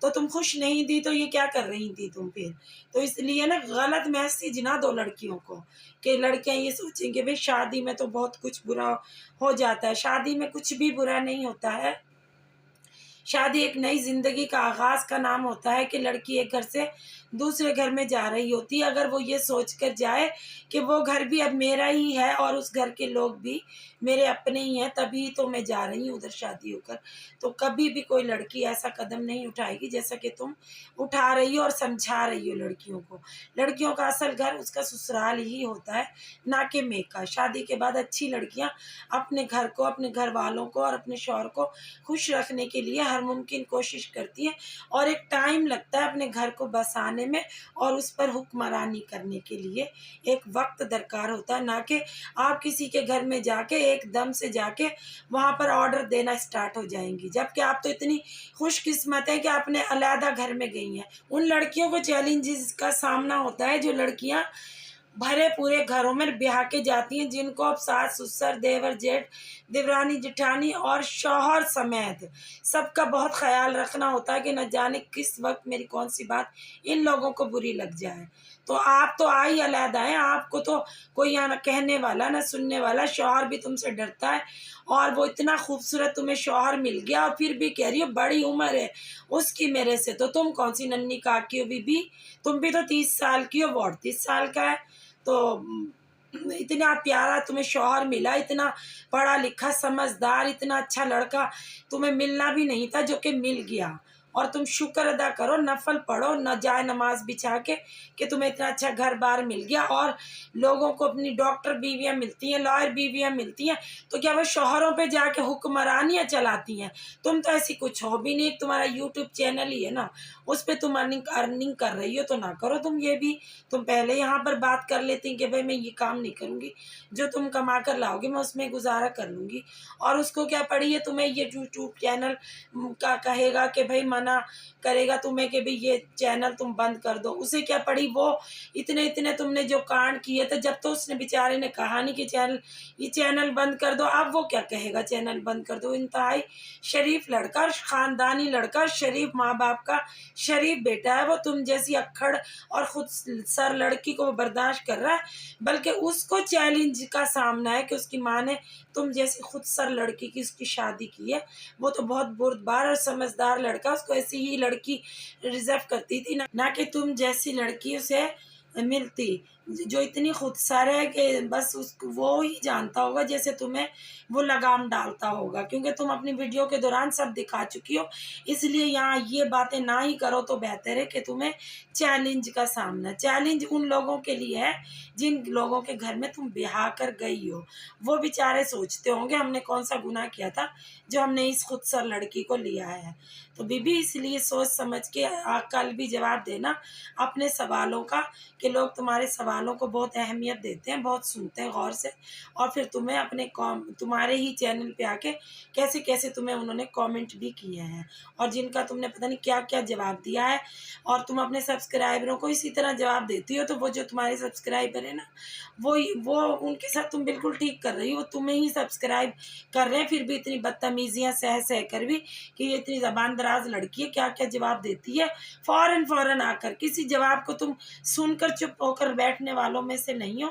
تو تم خوش نہیں تھی تو یہ کیا کر رہی تھی تم پھر؟ تو اس لیے نا غلط میسج نہ دو لڑکیوں کو کہ لڑکیاں یہ سوچیں کہ بھئی شادی میں تو بہت کچھ برا ہو جاتا ہے۔ شادی میں کچھ بھی برا نہیں ہوتا ہے۔ شادی ایک نئی زندگی کا آغاز کا نام ہوتا ہے کہ لڑکی ایک گھر سے دوسرے گھر میں جا رہی ہوتی ہے۔ اگر وہ یہ سوچ کر جائے کہ وہ گھر بھی اب میرا ہی ہے اور اس گھر کے لوگ بھی میرے اپنے ہی ہیں، تبھی تو میں جا رہی ہوں ادھر شادی ہو کر، تو کبھی بھی کوئی لڑکی ایسا قدم نہیں اٹھائے گی جیسا کہ تم اٹھا رہی ہو اور سمجھا رہی ہو لڑکیوں کو۔ لڑکیوں کا اصل گھر اس کا سسرال ہی ہوتا ہے، نہ کہ میکا۔ شادی کے بعد اچھی لڑکیاں اپنے گھر کو، اپنے گھر والوں کو اور اپنے شوہر کو خوش رکھنے کے لیے ہر ممکن کوشش کرتی ہیں، اور ایک ٹائم لگتا ہے اپنے گھر کو بسانے میں اور اس پر حکمرانی کرنے کے لیے ایک وقت درکار ہوتا ہے، نہ کہ آپ کسی کے گھر میں جا کے ایک دم سے جا کے وہاں پر آرڈر دینا اسٹارٹ ہو جائیں گی، جبکہ آپ تو اتنی خوش قسمت ہیں کہ اپنے علیحدہ گھر میں گئی ہیں۔ ان لڑکیوں کو چیلنجز کا سامنا ہوتا ہے جو لڑکیاں بھرے پورے گھروں میں بیاہ کے جاتی ہیں، جن کو اب ساس سسر، دیور جیٹھ، دیورانی جٹھانی اور شوہر سمیت سب کا بہت خیال رکھنا ہوتا ہے کہ نہ جانے کس وقت میری کون سی بات ان لوگوں کو بری لگ جائے۔ تو آپ تو آئی علیحدہ ہیں، آپ کو تو کوئی یہاں نہ کہنے والا نہ سننے والا، شوہر بھی تم سے ڈرتا ہے، اور وہ اتنا خوبصورت تمہیں شوہر مل گیا اور پھر بھی کہہ رہی ہو بڑی عمر ہے اس کی میرے سے، تو تم کون سی ننھی کاکی ہو بی، تم بھی تو 30 سال کی ہو، وہ 38 سال کا ہے۔ تو اتنا پیارا تمہیں شوہر ملا، اتنا پڑھا لکھا سمجھدار، اتنا اچھا لڑکا تمہیں ملنا بھی نہیں تھا جو کہ مل گیا، اور تم شکر ادا کرو، نفل پڑھو، نہ جائے نماز بچھا کے کہ تمہیں اتنا اچھا گھر بار مل گیا۔ اور لوگوں کو اپنی ڈاکٹر بیویاں ملتی ہیں، لائر بیویاں ملتی ہیں، تو کیا وہ شوہروں پہ جا کے حکمرانیاں چلاتی ہیں؟ تم تو ایسی کچھ ہو بھی نہیں، تمہارا یوٹیوب چینل ہی ہے نا، اس پہ تم ارننگ کر رہی ہو، تو نہ کرو تم یہ بھی۔ تم پہلے یہاں پر بات کر لیتی کہ بھائی میں یہ کام نہیں کروں گی، جو تم کما کر لاؤ گی میں اس میں گزارا کر لوں گی، اور اس کو کیا پڑی ہے تمہیں یہ یوٹیوب چینل کا کہے گا کہ بھائی منع کرے گا تمہیں کہ بھائی یہ چینل تم بند کر دو، اسے کیا پڑی؟ وہ اتنے تم نے جو کانڈ کیے تھے، جب تو اس نے بیچارے نے کہا نہیں کہ یہ چینل بند کر دو، اب وہ کیا کہے گا چینل بند کر دو؟ انتہائی شریف لڑکا، خاندانی لڑکا، شریف ماں باپ کا شریف بیٹا ہے، وہ تم جیسی اکھڑ اور خود سر لڑکی کو وہ برداشت کر رہا ہے، بلکہ اس کو چیلنج کا سامنا ہے کہ اس کی ماں نے تم جیسی خود سر لڑکی کی اس کی شادی کی ہے۔ وہ تو بہت بردبار اور سمجھدار لڑکا، اس کو ایسی ہی لڑکی ریزرو کرتی تھی، نہ کہ تم جیسی لڑکی اسے ملتی جو اتنی خود سر ہے کہ بس وہ ہی جانتا ہوگا جیسے تمہیں وہ لگام ڈالتا ہوگا، کیونکہ تم اپنی ویڈیو کے دوران سب دکھا چکی ہو، اس لیے یہاں یہ باتیں نہ ہی کرو تو بہتر ہے کہ تمہیں چیلنج کا سامنا۔ چیلنج ان لوگوں کے لیے ہے جن لوگوں کے گھر میں تم بیاہ کر گئی ہو، وہ بیچارے سوچتے ہوں گے ہم نے کون سا گناہ کیا تھا جو ہم نے اس خود سر لڑکی کو لیا ہے۔ تو بی اس لیے سوچ سمجھ کے کل بھی جواب دینا اپنے سوالوں کا، کہ لوگ تمہارے سوالوں کو بہت اہمیت دیتے ہیں، بہت سنتے ہیں غور سے، اور پھر تمہیں اپنے تمہارے ہی چینل پہ آ کے کیسے تمہیں انہوں نے کامنٹ بھی کیے ہیں، اور جن کا تم نے پتہ نہیں کیا کیا جواب دیا ہے، اور تم اپنے سبسکرائبروں کو اسی طرح جواب دیتی ہو، تو وہ جو تمہارے سبسکرائبر ہیں نا، وہ ان کے ساتھ تم بالکل ٹھیک کر رہی ہو، تمہیں ہی سبسکرائب کر رہے ہیں، پھر بھی اتنی بدتمیزیاں سہ کر بھی کہ یہ اتنی زبان دراز لڑکی ہے، کیا کیا جواب دیتی ہے، فوراً آ کر کسی جواب کو تم سن کر چپ ہو کر بیٹھنے والوں میں سے نہیں ہو،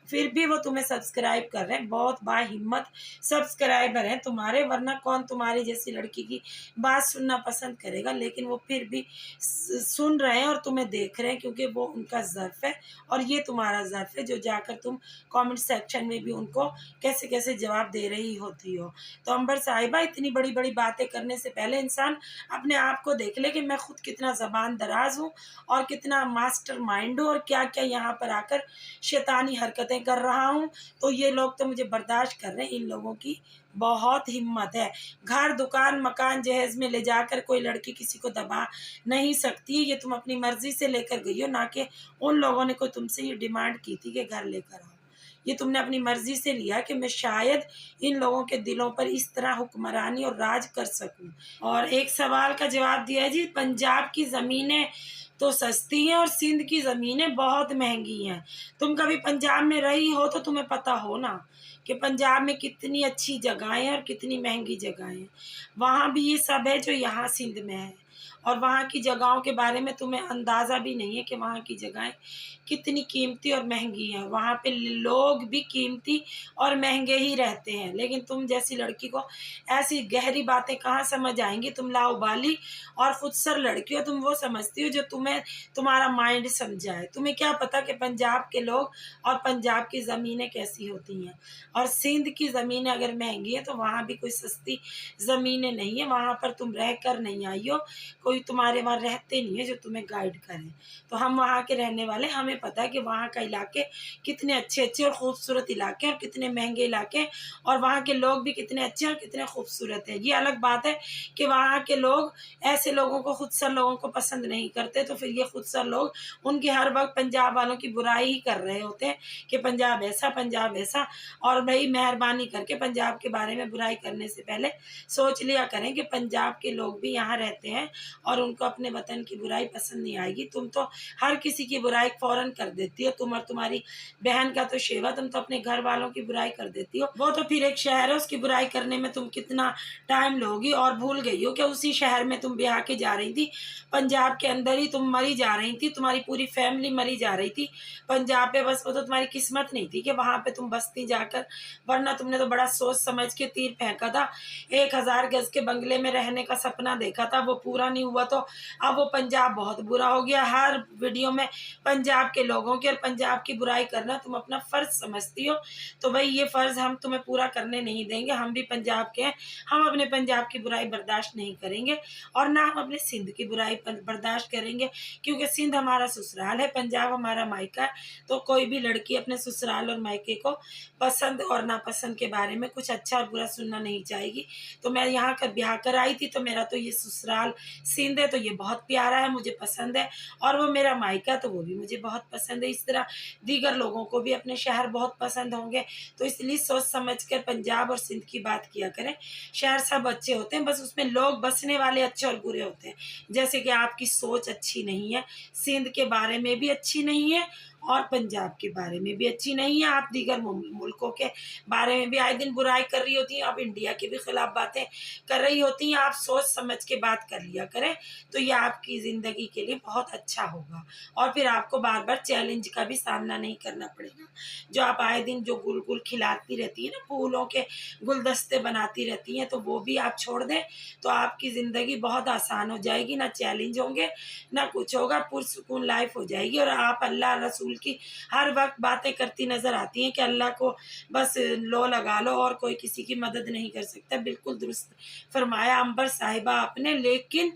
پھر بھی وہ تمہیں سبسکرائب کر رہے ہیں، بہت با ہمت سبسکرائبر ہیں تمہارے، ورنہ کون تمہاری جیسی لڑکی کی بات سننا پسند کرے گا، لیکن وہ پھر بھی سن رہے ہیں اور تمہیں دیکھ رہے ہیں، کیونکہ وہ ان کا ظرف ہے اور یہ تمہارا ظرف ہے جو جا کر تم کامنٹ سیکشن میں بھی ان کو کیسے جواب دے رہی ہوتی ہو۔ تو عنبر صاحبہ، اتنی بڑی بڑی باتیں کرنے سے پہلے انسان اپنے آپ کو دیکھ لے کہ میں خود کتنا زبان دراز ہوں اور کتنا ماسٹر مائنڈ ہوں، اور کیا کیا یہاں پر آ کر شیطانی حرکتیں کر رہا ہوں، تو یہ لوگ تو مجھے برداشت کر رہے ہیں، ان لوگوں کی بہت ہمت ہے، گھر دکان مکان جہیز میں لے جا کر کوئی لڑکی کسی کو دبا نہیں سکتی، یہ تم اپنی مرضی سے لے کر گئی ہو، نہ کہ ان لوگوں نے کوئی تم سے یہ ڈیمانڈ کی تھی کہ گھر لے کر آؤ، یہ تم نے اپنی مرضی سے لیا کہ میں شاید ان لوگوں کے دلوں پر اس طرح حکمرانی اور راج کر سکوں۔ اور ایک سوال کا جواب دیا ہے جی، پنجاب کی زمینیں تو سستی ہیں اور سندھ کی زمینیں بہت مہنگی ہیں، تم کبھی پنجاب میں رہی ہو تو تمہیں پتہ ہو نا کہ پنجاب میں کتنی اچھی جگہیں اور کتنی مہنگی جگہیں ہیں، وہاں بھی یہ سب ہے جو یہاں سندھ میں ہے، اور وہاں کی جگہوں کے بارے میں تمہیں اندازہ بھی نہیں ہے کہ وہاں کی جگہیں کتنی قیمتی اور مہنگی ہیں. وہاں پہ لوگ بھی قیمتی اور مہنگے ہی رہتے ہیں، لیکن تم جیسی لڑکی کو ایسی گہری باتیں کہاں سمجھ آئیں گی؟ تم لاؤبالی اور خود سر لڑکی ہو، تم وہ سمجھتی ہو جو تمہیں تمہارا مائنڈ سمجھائے. تمہیں کیا پتا کہ پنجاب کے لوگ اور پنجاب کی زمینیں کیسی ہوتی ہیں، اور سندھ کی زمینیں اگر مہنگی ہیں تو وہاں بھی کوئی سستی زمینیں نہیں ہیں. وہاں پر تم رہ کر نہیں آئی ہو، کوئی تمہارے وہاں رہتے نہیں ہے جو تمہیں گائیڈ کریں. تو ہم وہاں کے رہنے والے، ہمیں پتہ ہے کہ وہاں کا علاقے کتنے اچھے اچھے اور خوبصورت علاقے ہیں، اور کتنے مہنگے علاقے ہیں، اور وہاں کے لوگ بھی کتنے اچھے اور کتنے خوبصورت ہیں. یہ الگ بات ہے کہ وہاں کے لوگ ایسے لوگوں کو، خود سر لوگوں کو پسند نہیں کرتے، تو پھر یہ خود سر لوگ ان کے ہر وقت پنجاب والوں کی برائی ہی کر رہے ہوتے ہیں کہ پنجاب ایسا، پنجاب ایسا. اور بھائی مہربانی کر کے پنجاب کے بارے میں برائی کرنے سے پہلے سوچ لیا کریں کہ پنجاب کے لوگ بھی یہاں رہتے ہیں اور ان کو اپنے وطن کی برائی پسند نہیں آئے گی. تم تو ہر کسی کی برائی فوراً کر دیتی ہو، تم اور تمہاری بہن کا تو شیوا، تم تو اپنے گھر والوں کی برائی کر دیتی ہو. وہ تو پھر ایک شہر ہے، اس کی برائی کرنے میں تم کتنا ٹائم لوگی، اور بھول گئی ہو کہ اسی شہر میں تم بیاہ کے جا رہی تھی. پنجاب کے اندر ہی تم مری جا رہی تھی، تمہاری پوری فیملی مری جا رہی تھی پنجاب پہ. بس وہ تو تمہاری قسمت نہیں تھی کہ وہاں پہ تم بستی جا کر، ورنہ تم نے تو بڑا سوچ سمجھ کے تیر پھینکا تھا. 1000 گز کے بنگلے میں رہنے کا سپنا دیکھا تھا، وہ پورا نہیں ہوا، تو اب وہ پنجاب بہت برا ہو گیا. ہر ویڈیو میں پنجاب کے لوگوں کی اور پنجاب کی برائی کرنا تم اپنا فرض سمجھتی ہو. تو بھائی یہ فرض ہم تمہیں پورا کرنے نہیں دیں گے. ہم بھی پنجاب کے ہیں، ہم اپنے پنجاب کی برائی برداشت نہیں کریں گے، اور نہ ہم اپنے سندھ کی برائی برداشت کریں گے، کیونکہ سندھ ہمارا سسرال ہے، پنجاب ہمارا مائکہ ہے. تو کوئی بھی لڑکی اپنے سسرال اور مائکے کو پسند اور ناپسند کے بارے میں کچھ اچھا اور برا سننا نہیں چاہے گی. تو میں یہاں کر بیاہ کر آئی تھی، تو میرا تو یہ سسرال سندھ ہے، تو یہ بہت پیارا ہے، مجھے پسند ہے، اور وہ میرا مائکہ تو وہ بھی مجھے بہت پسند ہے. اس طرح دیگر لوگوں کو بھی اپنے شہر بہت پسند ہوں گے. تو اس لیے سوچ سمجھ کر پنجاب اور سندھ کی بات کیا کریں. شہر سب اچھے ہوتے ہیں، بس اس میں لوگ بسنے والے اچھے اور برے ہوتے ہیں. جیسے کہ آپ کی سوچ اچھی نہیں ہے، سندھ کے بارے میں بھی اچھی نہیں ہے، اور پنجاب کے بارے میں بھی اچھی نہیں ہے. آپ دیگر ملکوں کے بارے میں بھی آئے دن برائی کر رہی ہوتی ہیں، آپ انڈیا کے بھی خلاف باتیں کر رہی ہوتی ہیں. آپ سوچ سمجھ کے بات کر لیا کریں، تو یہ آپ کی زندگی کے لیے بہت اچھا ہوگا، اور پھر آپ کو بار بار چیلنج کا بھی سامنا نہیں کرنا پڑے گا. جو آپ آئے دن جو گل گل کھلاتی رہتی ہیں نا، پھولوں کے گلدستے بناتی رہتی ہیں، تو وہ بھی آپ چھوڑ دیں، تو آپ کی زندگی بہت آسان ہو جائے گی. نہ چیلنج ہوں گے، نہ کچھ ہوگا، پرسکون لائف ہو جائے گی. اور آپ اللہ رسول کی ہر وقت باتیں کرتی نظر آتی ہیں کہ اللہ کو بس لو لگا لو اور کوئی کسی کی مدد نہیں کر سکتا. بالکل درست فرمایا عنبر صاحبہ آپ نے. لیکن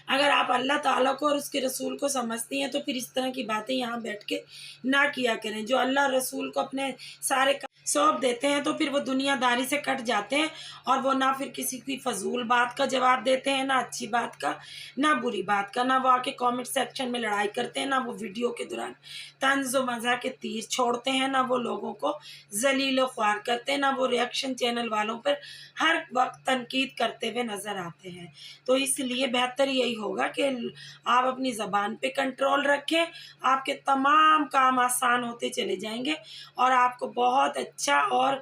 اگر آپ اللہ تعالیٰ کو اور اس کے رسول کو سمجھتی ہیں تو پھر اس طرح کی باتیں یہاں بیٹھ کے نہ کیا کریں. جو اللہ رسول کو اپنے سارے سونپ دیتے ہیں تو پھر وہ دنیا داری سے کٹ جاتے ہیں، اور وہ نہ پھر کسی کی فضول بات کا جواب دیتے ہیں، نہ اچھی بات کا، نہ بری بات کا. نہ وہ آ کے کامنٹ سیکشن میں لڑائی کرتے ہیں، نہ وہ ویڈیو کے دوران طنز و مزاح کے تیر چھوڑتے ہیں، نہ وہ لوگوں کو ذلیل و خوار کرتے ہیں، نہ وہ ریئیکشن چینل والوں پر ہر وقت تنقید کرتے ہوئے نظر آتے ہیں. تو اس لیے بہتر یہی ہوگا کہ آپ اپنی زبان پہ کنٹرول رکھیں. آپ کے تمام کام آسان ہوتے چلے جائیں گے، اور آپ کو بہت اچھا اور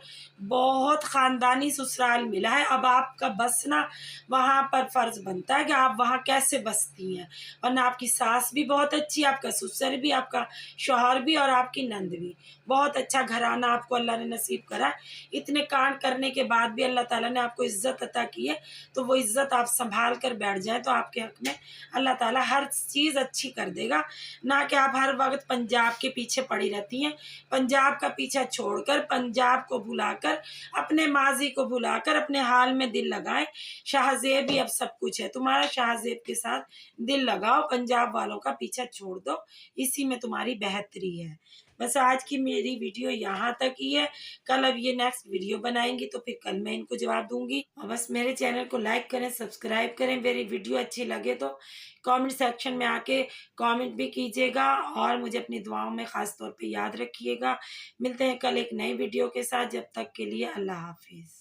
بہت خاندانی سسرال ملا ہے. اب آپ کا بسنا وہاں پر فرض بنتا ہے کہ آپ وہاں کیسے بستی ہیں. ورنہ آپ کی ساس بھی بہت اچھی، آپ کا سسر بھی، آپ کا شوہر بھی، اور آپ کی نند بھی. بہت اچھا گھرانہ آپ کو اللہ نے نصیب کرا ہے. اتنے کانڈ کرنے کے بعد بھی اللہ تعالیٰ نے آپ کو عزت عطا کی ہے، تو وہ عزت آپ سنبھال کر بیٹھ جائیں تو آپ کے حق میں اللہ تعالیٰ ہر چیز اچھی کر دے گا. نہ کہ آپ ہر وقت پنجاب کے پیچھے پڑی رہتی ہیں. پنجاب کا پیچھا چھوڑ کر، پنجاب کو بھلا کر، اپنے ماضی کو بھلا کر اپنے حال میں دل لگائیں. شاہ زیب ہی اب سب کچھ ہے تمہارا. شاہ زیب کے ساتھ دل لگاؤ، پنجاب والوں کا پیچھا چھوڑ دو، اسی میں تمہاری بہتری ہے. بس آج کی میری ویڈیو یہاں تک ہی ہے. کل اب یہ نیکسٹ ویڈیو بنائیں گی تو پھر کل میں ان کو جواب دوں گی. اور بس میرے چینل کو لائک کریں، سبسکرائب کریں. میری ویڈیو اچھی لگے تو کامنٹ سیکشن میں آ کے کامنٹ بھی کیجیے گا، اور مجھے اپنی دعاؤں میں خاص طور پہ یاد رکھیے گا. ملتے ہیں کل ایک نئی ویڈیو کے ساتھ. جب تک کے لیے اللہ حافظ.